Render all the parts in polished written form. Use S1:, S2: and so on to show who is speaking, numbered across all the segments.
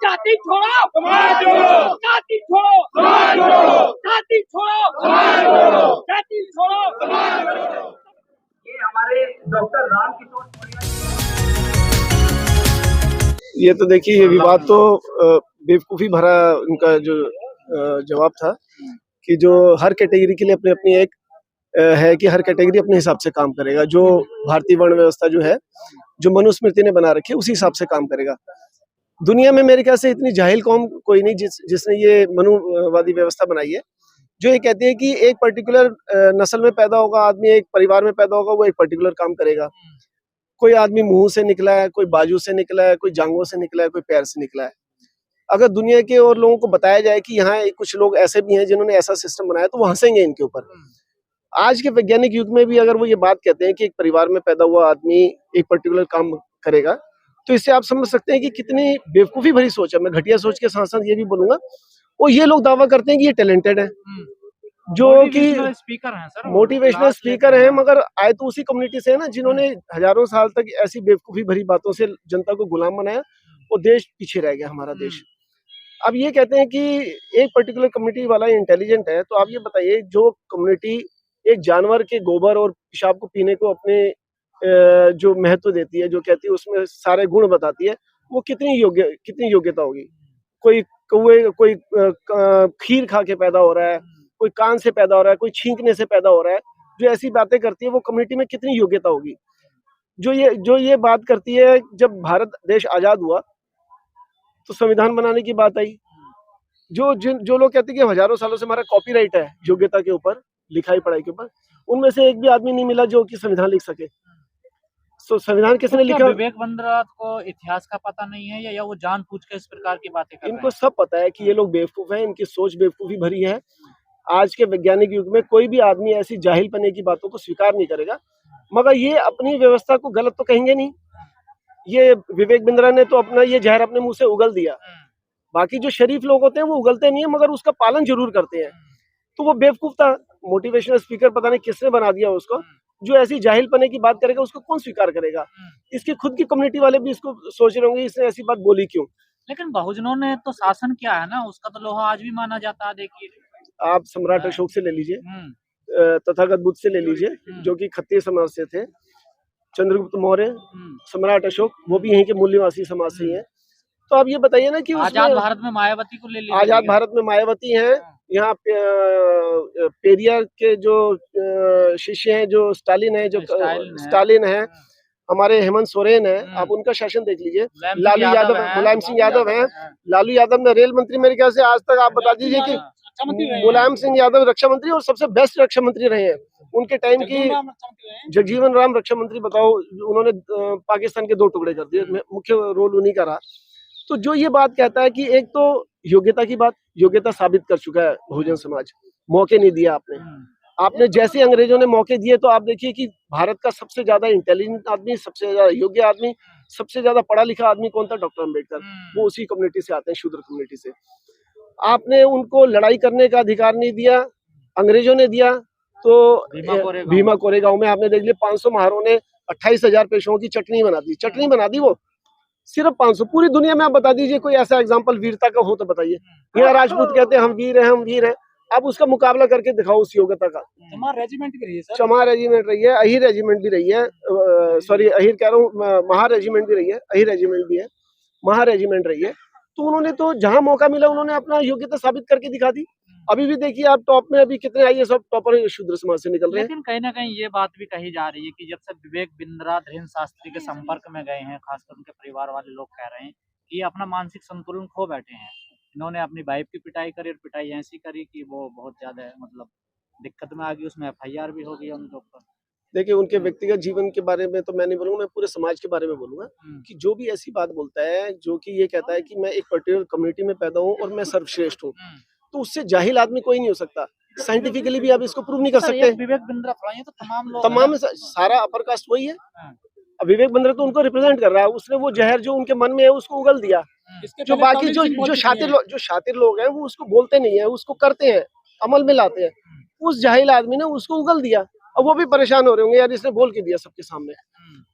S1: जाति छोड़ो समाज जोड़ो, जाति छोड़ो समाज जोड़ो, जाति छोड़ो समाज जोड़ो, जाति छोड़ो समाज जोड़ो। ये हमारे डॉक्टर रामकिशोर।
S2: ये तो देखिए, ये विवाद तो बेवकूफ़ी भरा उनका जो जवाब था कि जो हर कैटेगरी के लिए अपनी अपनी एक है कि हर कैटेगरी अपने हिसाब से काम करेगा। जो भारतीय वर्ण व्यवस्था जो है, जो मनुस्मृति ने बना रखी है, उसी हिसाब से काम करेगा। दुनिया में मेरे ख्याल से इतनी जाहिल कौम कोई नहीं जिसने ये मनुवादी व्यवस्था बनाई है, जो ये कहती है कि एक पर्टिकुलर नस्ल में पैदा होगा आदमी, एक परिवार में पैदा होगा, वो एक पर्टिकुलर काम करेगा। कोई आदमी मुंह से निकला है, कोई बाजू से निकला है, कोई जांघों से निकला है, कोई पैर से निकला है। अगर दुनिया के और लोगों को बताया जाए कि यहाँ कुछ लोग ऐसे भी हैं जिन्होंने ऐसा सिस्टम बनाया, तो वो हंसेंगे इनके ऊपर। आज के वैज्ञानिक युग में भी अगर वो ये बात कहते हैं कि एक परिवार में पैदा हुआ आदमी एक पर्टिकुलर काम करेगा, तो इससे आप समझ सकते हैं कि कितनी बेवकूफ़ी भरी सोच है। मैं घटिया सोच के साथ साथ ये भी बोलूंगा, और ये लोग दावा करते हैं कि ये टैलेंटेड है, जो कि
S3: स्पीकर हैं सर,
S2: मोटिवेशनल स्पीकर हैं, मगर आए तो उसी कम्युनिटी से है ना जिन्होंने हजारों साल तक ऐसी बेवकूफ़ी भरी बातों से जनता को गुलाम बनाया और देश पीछे रह गया, हमारा देश। अब ये कहते हैं कि एक पर्टिकुलर कम्युनिटी वाला इंटेलिजेंट है, तो आप ये बताइए, जो कम्युनिटी एक जानवर के गोबर और पेशाब को पीने को अपने जो महत्व देती है, जो कहती है उसमें सारे गुण बताती है, वो कितनी योग्यता होगी। कोई कोई खीर खा के पैदा हो रहा है, कोई कान से पैदा हो रहा है, कोई छींकने से पैदा हो रहा है, जो ऐसी बातें करती है, वो कम्युनिटी में कितनी योग्यता होगी। जो ये बात करती है, जब भारत देश आजाद हुआ तो संविधान बनाने की बात आई। जो लोग कहते हैं कि हजारों सालों से हमारा कॉपीराइट है योग्यता के ऊपर, लिखाई पढ़ाई के ऊपर, उनमें से एक भी आदमी नहीं मिला जो कि संविधान लिख सके। तो संविधान किसने लिखा?
S3: विवेक बिंद्रा को इतिहास का पता नहीं है या वो जानबूझ के इस प्रकार की बातें कर रहे हैं?
S2: इनको सब पता है कि ये लोग बेवकूफ हैं, इनकी सोच बेवकूफी भरी है। आज के वैज्ञानिक युग में कोई भी आदमी ऐसी जाहिलपने की बातों को स्वीकार नहीं करेगा, मगर ये अपनी व्यवस्था को गलत तो कहेंगे नहीं। ये विवेक बिंद्रा ने तो अपना ये जहर अपने मुंह से उगल दिया। बाकी जो शरीफ लोग होते हैं वो उगलते नहीं है, मगर उसका पालन जरूर करते हैं। तो वो बेवकूफ था, मोटिवेशनल स्पीकर पता नहीं किसने बना दिया उसको। जो ऐसी जाहिलपने की बात करेगा उसको कौन स्वीकार करेगा? इसकी खुद की कम्युनिटी वाले भी इसको सोच रहे होंगे, इसने ऐसी बात बोली क्यों।
S3: लेकिन बहुजनों ने तो शासन किया है ना, उसका तो लोहा आज भी माना जाता है। देखिए,
S2: आप सम्राट अशोक से ले लीजिए, तथागत बुद्ध से ले लीजिए, जो कि क्षत्रिय समाज से थे, चंद्रगुप्त मौर्य, सम्राट अशोक, वो भी यहीं के मूल्यवासी समाज से ही है। तो आप ये बताइए ना कि
S3: आजाद भारत में मायावती को ले लीजिए।
S2: आजाद भारत में मायावती हैं, यहाँ पेरियार के जो शिष्य हैं, जो स्टालिन है, हमारे हेमंत सोरेन है, आप उनका शासन देख लीजिए। लालू यादव, मुलायम सिंह यादव है, लालू यादव ने रेल मंत्री, मेरे ख्याल से आज तक आप बता दीजिए कि मुलायम सिंह यादव रक्षा मंत्री और सबसे बेस्ट रक्षा मंत्री रहे हैं उनके टाइम की। जगजीवन राम रक्षा मंत्री, बताओ, उन्होंने पाकिस्तान के 2 टुकड़े कर दिए, मुख्य रोल उन्हीं का रहा। तो जो ये बात कहता है कि एक तो योग्यता की बात, योग्यता साबित कर चुका है बहुजन समाज, मौके नहीं दिया आपने जैसे अंग्रेजों ने मौके दिए, तो आप देखिए कि भारत का सबसे ज्यादा इंटेलिजेंट आदमी, सबसे ज्यादा योग्य आदमी, सबसे ज्यादा पढ़ा लिखा आदमी कौन था? डॉक्टर अम्बेडकर। वो उसी कम्युनिटी से आते हैं, शूद्र कम्युनिटी से। आपने उनको लड़ाई करने का अधिकार नहीं दिया, अंग्रेजों ने दिया। तो भीमा कोरेगांव में आपने देख लिया, 500 महारों ने 28,000 पेशों की चटनी बना दी। वो सिर्फ 500। पूरी दुनिया में आप बता दीजिए कोई ऐसा एग्जाम्पल वीरता का हो तो बताइए। यहाँ राजपूत कहते हैं हम वीर हैं। अब उसका मुकाबला करके दिखाओ उस योग्यता का।
S3: चमार रेजिमेंट भी रही है सर।
S2: चमार रेजिमेंट रही है, अहिर रेजिमेंट भी रही है, सॉरी अहिर कह रहा हूँ, महा रेजिमेंट भी रही है, अहिर रेजिमेंट भी है, महा रेजिमेंट रही है। तो उन्होंने तो जहां मौका मिला उन्होंने अपना योग्यता साबित करके दिखा दी। अभी भी देखिए आप टॉप में अभी कितने आईएएस सब टॉपर शूद्र समाज से निकल रहे हैं।
S3: लेकिन कहीं ना कहीं ये बात भी कही जा रही है कि जब से विवेक बिंद्रा धीरेन्द्र शास्त्री के संपर्क में गए हैं, खासकर उनके परिवार वाले लोग कह रहे हैं कि अपना मानसिक संतुलन खो बैठे हैं। इन्होंने अपनी वाइफ की पिटाई करी, और पिटाई ऐसी करी कि वो बहुत ज्यादा मतलब दिक्कत में आ गई, उसमें FIR भी हो गई उनके ऊपर।
S2: देखिए, उनके व्यक्तिगत जीवन के बारे में तो मैं नहीं बोलूंगा, मैं पूरे समाज के बारे में बोलूंगा कि जो भी ऐसी बात बोलता है, जो कि ये कहता है कि मैं एक पर्टिकुलर कम्युनिटी में पैदा हूँ और मैं सर्वश्रेष्ठ हूँ, तो उससे जाहिल आदमी कोई नहीं हो सकता। साइंटिफिकली भी आप इसको प्रूव नहीं कर सकते।
S3: विवेक बिंद्रा थोड़ा, तो
S2: तमाम सारा अपर कास्ट वही है। विवेक बिंद्रा तो उनको रिप्रेजेंट कर रहा है, उसने वो जहर जो उनके मन में है उसको उगल दिया। जो बाकी जो शातिर लोग हैं वो उसको बोलते नहीं है, उसको करते हैं, अमल में लाते हैं। उस जाहिल आदमी ने उसको उगल दिया, और वो भी परेशान हो रहे होंगे, यार इसने बोल के दिया सबके सामने।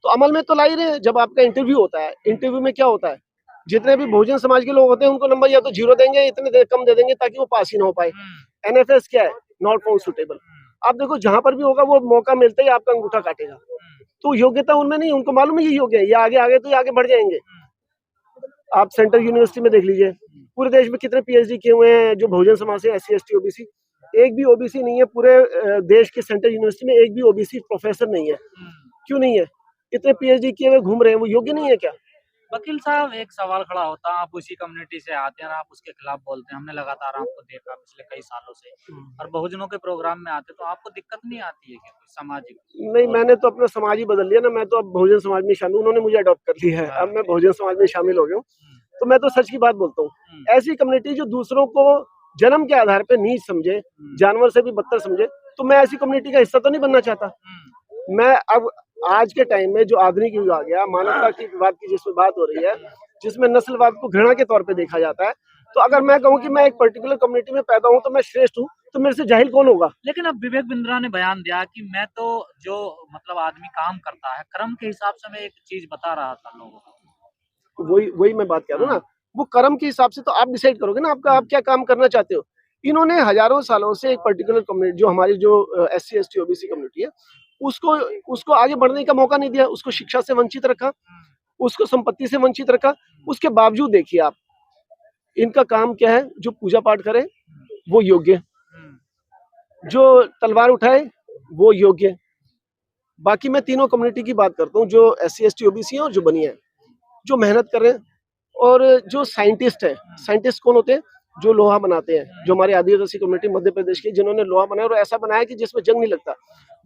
S2: तो अमल में तो ला ही रहे हैं। जब आपका इंटरव्यू होता है, इंटरव्यू में क्या होता है? जितने भी बहुजन समाज के लोग होते हैं उनको नंबर या तो 0 देंगे, इतने कम दे देंगे ताकि वो पास ही ना हो पाए। NFS क्या है? Not found suitable. आप देखो जहां पर भी होगा वो मौका मिलते ही आपका अंगूठा काटेगा। तो योग्यता उनमें नहीं, उनको मालूम है ये योग्य है, ये आगे तो ये आगे बढ़ जाएंगे। आप सेंट्रल यूनिवर्सिटी में देख लीजिए, पूरे देश में कितने PhD किए हुए हैं जो बहुजन समाज से, SC ST OBC। एक भी OBC नहीं है पूरे देश के सेंट्रल यूनिवर्सिटी में, एक भी OBC प्रोफेसर नहीं है। क्यों नहीं है? इतने PhD किए हुए घूम रहे हैं, वो योग्य नहीं है क्या?
S3: वकील साहब, एक सवाल खड़ा होता है, आप उसी कम्युनिटी से आते हैं और आप उसके खिलाफ बोलते हैं, हमने लगातार आपको देखा पिछले कई सालों से, और बहुजनों के प्रोग्राम में आते, तो आपको दिक्कत नहीं आती है क्या कोई सामाजिक?
S2: नहीं, मैंने तो अपना समाज ही बदल लिया ना, मैं तो अब बहुजन समाज में शामिल, उन्होंने मुझे अडॉप्ट कर लिया है, अब मैं बहुजन समाज में शामिल हो गया हूँ। तो मैं तो सच की बात बोलता हूँ। ऐसी कम्युनिटी जो दूसरों को जन्म के आधार पर नीच समझे, जानवर से भी बदतर समझे, तो मैं ऐसी कम्युनिटी का हिस्सा तो नहीं बनना चाहता। मैं अब आज के टाइम में जो आधुनिक युग आ गया, मानवता की विवाद की जिसमें बात हो रही है, जिसमें नस्लवाद को घृणा के तौर पे देखा जाता है, तो अगर मैं कहूँ कि मैं एक पर्टिकुलर कम्युनिटी में पैदा हूँ तो मैं श्रेष्ठ हूँ, तो मेरे से जाहिल कौन होगा?
S3: लेकिन अब विवेक बिंद्रा ने बयान दिया कि मैं तो जो मतलब आदमी काम करता है कर्म के हिसाब से, मैं एक चीज बता रहा था लोगों को।
S2: वही मैं बात कर रहा हूँ ना, वो कर्म के हिसाब से तो आप डिसाइड करोगे ना आप क्या काम करना चाहते हो। इन्होंने हजारों सालों से एक पर्टिकुलर कम्युनिटी, जो हमारी जो SC ST OBC कम्युनिटी है, उसको आगे बढ़ने का मौका नहीं दिया, उसको शिक्षा से वंचित रखा, उसको संपत्ति से वंचित रखा। उसके बावजूद देखिए आप, इनका काम क्या है? जो पूजा पाठ करे वो योग्य, जो तलवार उठाए वो योग्य। बाकी मैं तीनों कम्युनिटी की बात करता हूँ, जो SC ST OBC है और जो बनिया है, जो मेहनत कर रहे हैं, और जो साइंटिस्ट है। साइंटिस्ट कौन होते हैं? जो लोहा बनाते हैं, जो हमारे आदिवासी कम्युनिटी मध्य प्रदेश की, जिन्होंने लोहा बनाया और ऐसा बनाया कि जिसमें जंग नहीं लगता।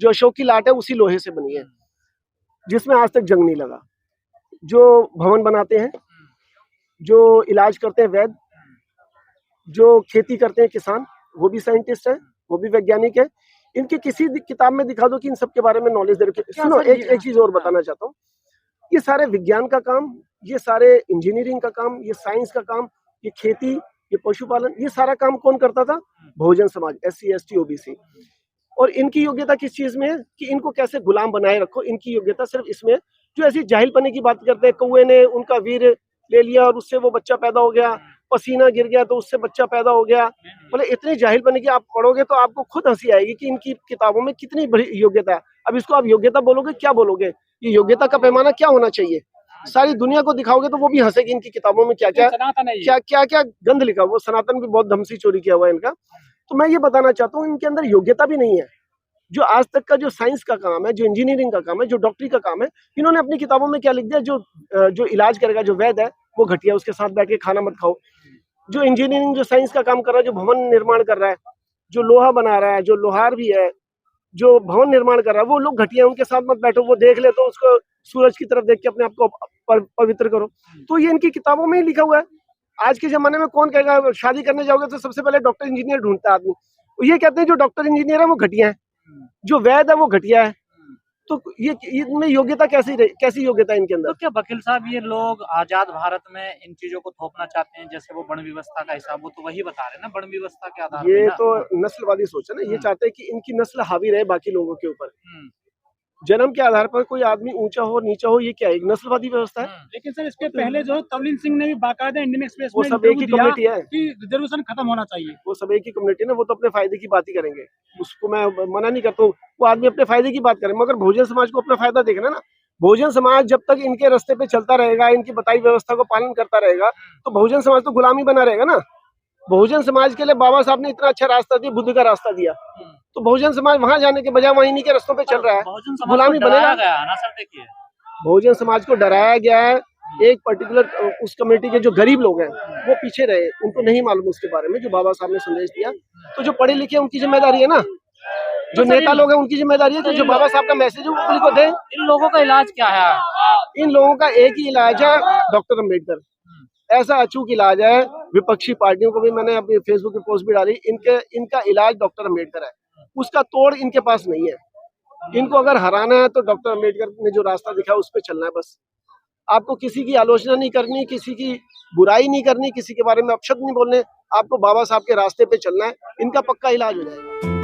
S2: जो अशोक की लाट है उसी लोहे से बनी है, जिसमें आज तक जंग नहीं लगा। जो भवन बनाते हैं, जो इलाज करते हैं वैद्य, जो खेती करते हैं किसान, वो भी साइंटिस्ट है, वो भी वैज्ञानिक है। इनकी किसी किताब में दिखा दो कि इन सब के बारे में नॉलेज दे रखे। सुनो, एक चीज और बताना चाहता हूँ। ये सारे विज्ञान का काम, ये सारे इंजीनियरिंग का काम, ये साइंस का काम, ये खेती, ये पशुपालन, ये सारा काम कौन करता था? Bahujan Samaj, SC ST OBC। और इनकी योग्यता किस चीज में है? कि इनको कैसे गुलाम बनाए रखो। इनकी योग्यता सिर्फ इसमें, जो ऐसी जाहिलपने की बात करते हैं, कौए ने उनका वीर ले लिया और उससे वो बच्चा पैदा हो गया, पसीना गिर गया तो उससे बच्चा पैदा हो गया। मतलब इतनी जाहिलपने की आप पढ़ोगे तो आपको खुद हंसी आएगी कि इनकी किताबों में कितनी बड़ी योग्यता है। अब इसको आप योग्यता बोलोगे, क्या बोलोगे? ये योग्यता का पैमाना क्या होना चाहिए? सारी दुनिया को दिखाओगे तो वो भी हंसेगी इनकी किताबों में क्या क्या गंध लिखा। वो सनातन भी बहुत धमसी चोरी किया हुआ है इनका। तो मैं ये बताना चाहता हूँ, इनके अंदर योग्यता भी नहीं है। जो आज तक का जो साइंस का काम है, जो इंजीनियरिंग का काम है, जो डॉक्टरी का काम है, इन्होंने अपनी किताबों में क्या लिख दिया? जो इलाज करेगा, जो वैद्य है वो घटिया, उसके साथ बैठ के खाना मत खाओ। जो इंजीनियरिंग, जो साइंस का काम कर रहा है, जो भवन निर्माण कर रहा है, जो लोहा बना रहा है, जो लोहार भी है, जो भवन निर्माण कर रहा है, वो लोग घटिया, उनके साथ मत बैठो। वो देख ले तो उसको सूरज की तरफ देख के अपने आप को पवित्र करो। तो ये इनकी किताबों में ही लिखा हुआ है। आज के जमाने में कौन कहेगा? शादी करने जाओगे तो सबसे पहले डॉक्टर इंजीनियर ढूंढता है आदमी। ये कहते हैं जो डॉक्टर इंजीनियर है वो घटिया है, जो वैद्य है वो घटिया है। तो ये इनमें योग्यता कैसी योग्यता है इनके अंदर?
S3: तो क्या वकील साहब, ये लोग आजाद भारत में इन चीजों को थोपना चाहते हैं? जैसे वो वर्ण व्यवस्था का हिसाब, वो तो वही बता रहे हैं ना, वर्ण व्यवस्था के आधार
S2: ये
S3: पे ना?
S2: तो नस्लवादी सोच है ना। ये चाहते हैं कि इनकी नस्ल हावी रहे बाकी लोगों के ऊपर। जन्म के आधार पर कोई आदमी ऊंचा हो नीचा हो, ये क्या है? एक नस्लवादी व्यवस्था है।
S1: लेकिन सर, इसके पहले जो तवलीन सिंह ने भी बाकायदा इंडियन एक्सप्रेस
S2: वो
S1: में
S2: सब एक ही कम्युनिटी है,
S1: कि रिजर्वेशन खत्म होना चाहिए।
S2: वो सब एक ही कम्युनिटी है ना। वो तो अपने फायदे की बात ही करेंगे, उसको मैं मना नहीं करता हूँ। वो आदमी अपने फायदे की बात करे, मगर बहुजन समाज को अपना फायदा देखना ना। बहुजन समाज जब तक इनके रास्ते पे चलता रहेगा, इनकी बताई व्यवस्था को पालन करता रहेगा, तो बहुजन समाज तो गुलामी बना रहेगा ना। बहुजन समाज के लिए बाबा साहब ने इतना अच्छा रास्ता दिया, बुद्ध का रास्ता दिया, तो बहुजन समाज वहां जाने के बजाय वहीं के रास्तों पे चल रहा है, गुलामी बनेगा
S3: ना सर। देखिए,
S2: बहुजन समाज को डराया गया है। एक पर्टिकुलर उस कम्युनिटी के जो गरीब लोग हैं वो पीछे रहे, उनको नहीं मालूम उसके बारे में जो बाबा साहब ने संदेश दिया। तो जो पढ़े लिखे उनकी जिम्मेदारी है ना, जो नेता लोग हैं उनकी जिम्मेदारी है कि जो बाबा साहब का मैसेज है वो पब्लिक को दे।
S3: इन लोगों का इलाज क्या है?
S2: इन लोगों का एक ही इलाज है, डॉक्टर अम्बेडकर। ऐसा अचूक इलाज है। विपक्षी पार्टियों को भी मैंने अपनी फेसबुक पे पोस्ट भी डाली, इनका इलाज डॉक्टर अम्बेडकर है, उसका तोड़ इनके पास नहीं है। इनको अगर हराना है तो डॉक्टर अम्बेडकर ने जो रास्ता दिखा उस पर चलना है बस। आपको किसी की आलोचना नहीं करनी, किसी की बुराई नहीं करनी, किसी के बारे में अपशब्द नहीं बोलने, आपको बाबा साहब के रास्ते पे चलना है, इनका पक्का इलाज हो जाएगा।